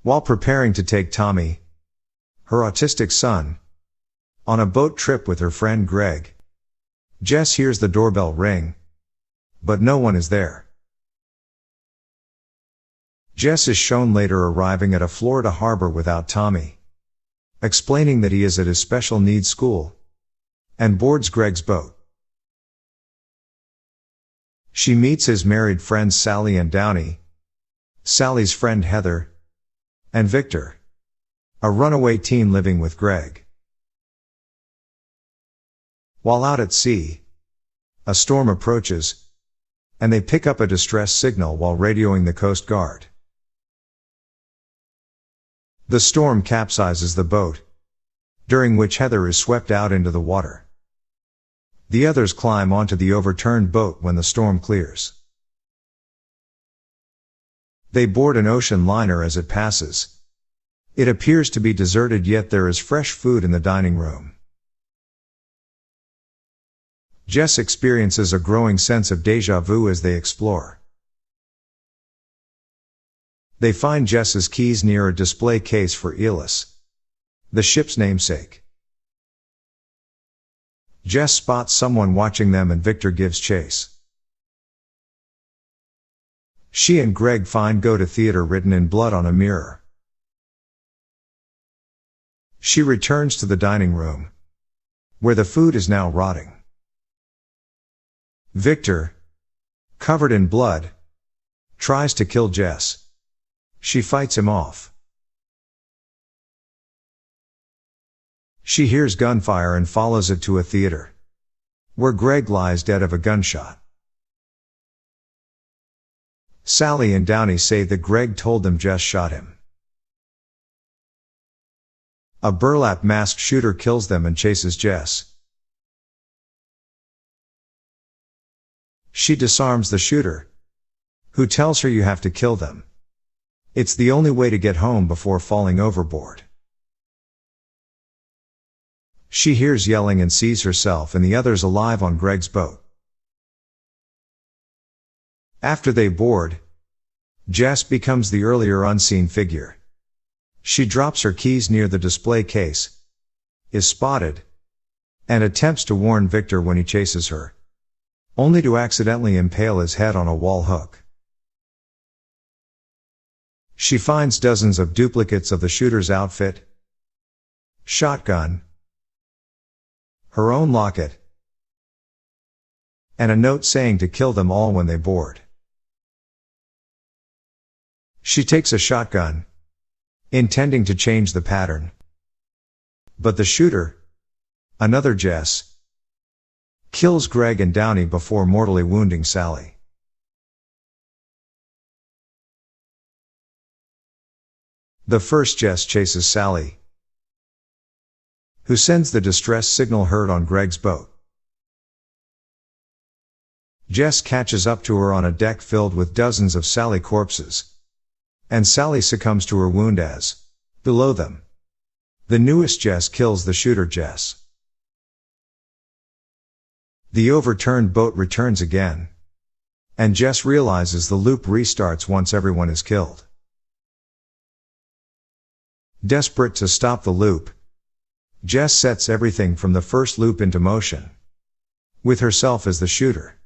While preparing to take Tommy, her autistic son, on a boat trip with her friend Greg, Jess hears the doorbell ring, but no one is there. Jess is shown later arriving at a Florida harbor without Tommy, explaining that he is at his special needs school, and boards Greg's boat. She meets his married friends Sally and Downey, Sally's friend Heather, and Victor, a runaway teen living with Greg. While out at sea, a storm approaches, and they pick up a distress signal while radioing the Coast Guard. The storm capsizes the boat, during which Heather is swept out into the water. The others climb onto the overturned boat when the storm clears. They board an ocean liner as it passes. It appears to be deserted, yet there is fresh food in the dining room. Jess experiences a growing sense of déjà vu as they explore. They find Jess's keys near a display case for Elis, the ship's namesake. Jess spots someone watching them and Victor gives chase. She and Greg find "Go to Theater" written in blood on a mirror. She returns to the dining room, where the food is now rotting. Victor, covered in blood, tries to kill Jess. She fights him off. She hears gunfire and follows it to a theater, where Greg lies dead of a gunshot. Sally and Downey say that Greg told them Jess shot him. A burlap masked shooter kills them and chases Jess. She disarms the shooter, who tells her you have to kill them. It's the only way to get home before falling overboard. She hears yelling and sees herself and the others alive on Greg's boat. After they board, Jess becomes the earlier unseen figure. She drops her keys near the display case, is spotted, and attempts to warn Victor when he chases her, only to accidentally impale his head on a wall hook. She finds dozens of duplicates of the shooter's outfit, shotgun, her own locket, and a note saying to kill them all when they board. She takes a shotgun, intending to change the pattern. But the shooter, another Jess, kills Greg and Downey before mortally wounding Sally. The first Jess chases Sally, who sends the distress signal heard on Greg's boat. Jess catches up to her on a deck filled with dozens of Sally corpses, and Sally succumbs to her wound as, below them, the newest Jess kills the shooter Jess. The overturned boat returns again, and Jess realizes the loop restarts once everyone is killed. Desperate to stop the loop, Jess sets everything from the first loop into motion, with herself as the shooter.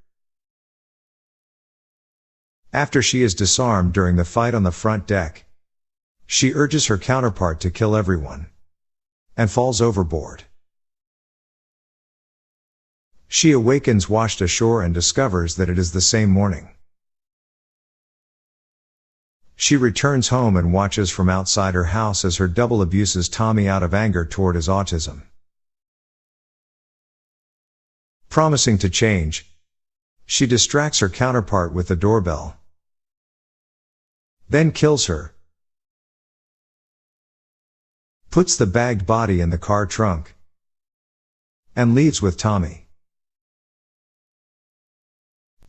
After she is disarmed during the fight on the front deck, she urges her counterpart to kill everyone, and falls overboard. She awakens washed ashore and discovers that it is the same morning. She returns home and watches from outside her house as her double abuses Tommy out of anger toward his autism. Promising to change, she distracts her counterpart with the doorbell, then kills her, puts the bagged body in the car trunk, and leaves with Tommy.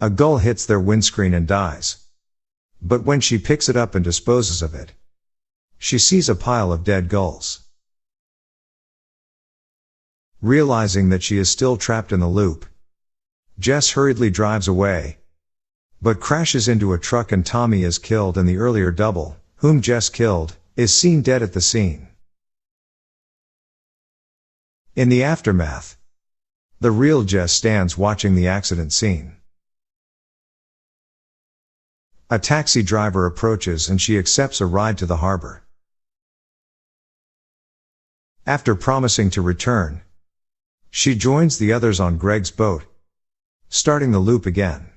A gull hits their windscreen and dies. But when she picks it up and disposes of it, she sees a pile of dead gulls. Realizing that she is still trapped in the loop, Jess hurriedly drives away, but crashes into a truck and Tommy is killed and the earlier double, whom Jess killed, Is seen dead at the scene. In the aftermath. The real Jess stands watching the accident scene. A taxi driver approaches and she accepts a ride to the harbor. After promising to return, she joins the others on Greg's boat, starting the loop again.